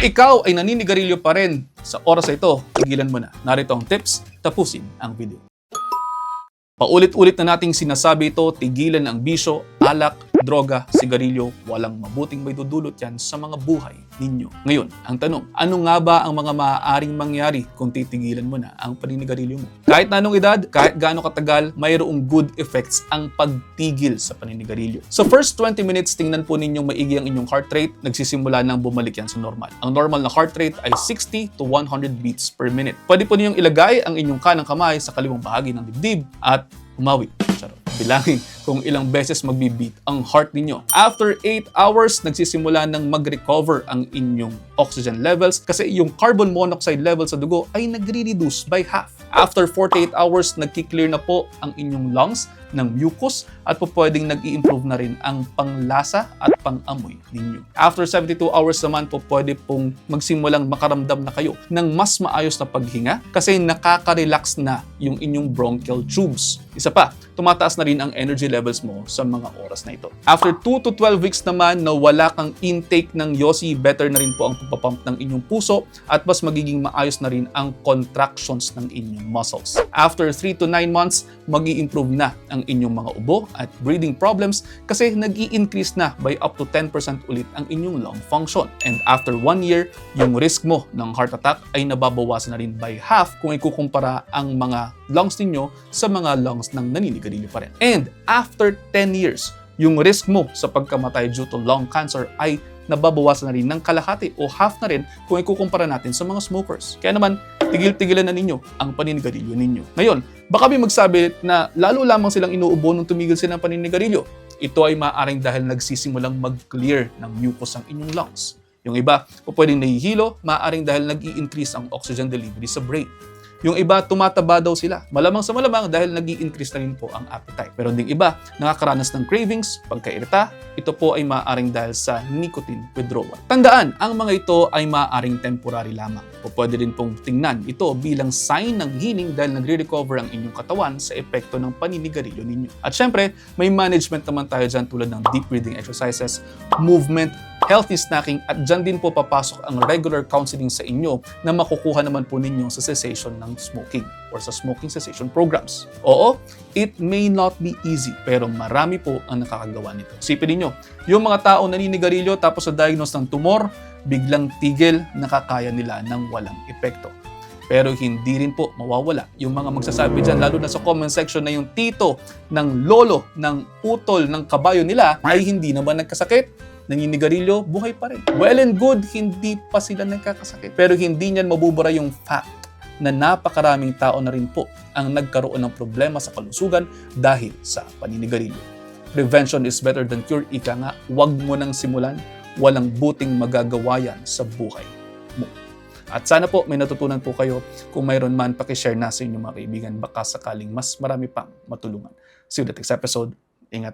ikaw ay naninigarilyo pa rin sa oras na ito, tigilan mo na. Narito ang tips, tapusin ang video. Paulit-ulit na nating sinasabi ito, tigilan ang bisyo, alak, droga, sigarilyo, walang mabuting may dudulot yan sa mga buhay ninyo. Ngayon, ang tanong, ano nga ba ang mga maaaring mangyari kung titigilan mo na ang paninigarilyo mo? Kahit na anong edad, kahit gaano katagal, mayroong good effects ang pagtigil sa paninigarilyo. Sa first 20 minutes, tingnan po ninyong maigi ang inyong heart rate, nagsisimula nang bumalik yan sa normal. Ang normal na heart rate ay 60 to 100 beats per minute. Pwede po ninyong ilagay ang inyong kanang kamay sa kaliwang bahagi ng dibdib at umawi. Bilangin kung ilang beses magbi-beat ang heart ninyo. After 8 hours, nagsisimula nang mag-recover ang inyong oxygen levels kasi yung carbon monoxide level sa dugo ay nagre-reduce by half. After 48 hours, nagki-clear na po ang inyong lungs ng mucus at po pwedeng nag-i-improve na rin ang panglasa at pang-amoy ninyo. After 72 hours naman po pwede pong magsimulang makaramdam na kayo ng mas maayos na paghinga kasi nakaka-relax na yung inyong bronchial tubes. Isa pa, tumataas na rin ang energy levels mo sa mga oras na ito. After 2 to 12 weeks naman na wala kang intake ng yosi, better na rin po ang pagpapump ng inyong puso at mas magiging maayos na rin ang contractions ng inyong muscles. After 3 to 9 months, mag-i-improve na ang inyong mga ubo at breathing problems kasi nag-i-increase na by up to 10% ulit ang inyong lung function. And after 1 year, yung risk mo ng heart attack ay nababawasan na rin by half kung ikukumpara ang mga lungs ninyo sa mga lungs ng naninigarilyo pa rin. And after 10 years, yung risk mo sa pagkamatay due to lung cancer ay nababawasan na rin ng kalahati o half na rin kung ikukumpara natin sa mga smokers. Kaya naman, tigil-tigilan na ninyo ang paninigarilyo ninyo. Ngayon, baka may magsabi na lalo lamang silang inuubo nung tumigil sila ng paninigarilyo. Ito ay maaaring dahil nagsisimulang mag-clear ng mucus ang inyong lungs. Yung iba, pwedeng nahihilo, maaaring dahil nag-i-increase ang oxygen delivery sa brain. Yung iba, tumataba daw sila. Malamang sa malamang dahil nag-i-increase na rin po ang appetite. Pero ding iba, nakakaranas ng cravings, pagkairita, ito po ay maaaring dahil sa nicotine withdrawal. Tandaan, ang mga ito ay maaaring temporary lamang. O pwede rin pong tingnan ito bilang sign ng healing dahil nagre-recover ang inyong katawan sa epekto ng paninigarilyo ninyo. At syempre, may management naman tayo dyan tulad ng deep breathing exercises, movement, healthy snacking at dyan din po papasok ang regular counseling sa inyo na makukuha naman po ninyo sa cessation ng smoking or sa smoking cessation programs. Oo, it may not be easy pero marami po ang nakakagawa nito. Isipin ninyo, yung mga tao naninigarilyo tapos na-diagnose ng tumor, biglang tigil, nakakaya nila ng walang epekto. Pero hindi rin po mawawala yung mga magsasabi dyan, lalo na sa comment section na yung tito ng lolo ng utol ng kabayo nila ay hindi naman nagkasakit, naninigarilyo, buhay pa rin. Well and good, hindi pa sila nagkakasakit. Pero hindi niyan mabubura yung fact na napakaraming tao na rin po ang nagkaroon ng problema sa kalusugan dahil sa paninigarilyo. Prevention is better than cure. Ika nga, huwag mo nang simulan. Walang buting magagawa yan sa buhay mo. At sana po may natutunan po kayo. Kung mayroon man, pakishare na sa inyong mga kaibigan. Baka sakaling mas marami pang matulungan. See you in the next episode. Ingat.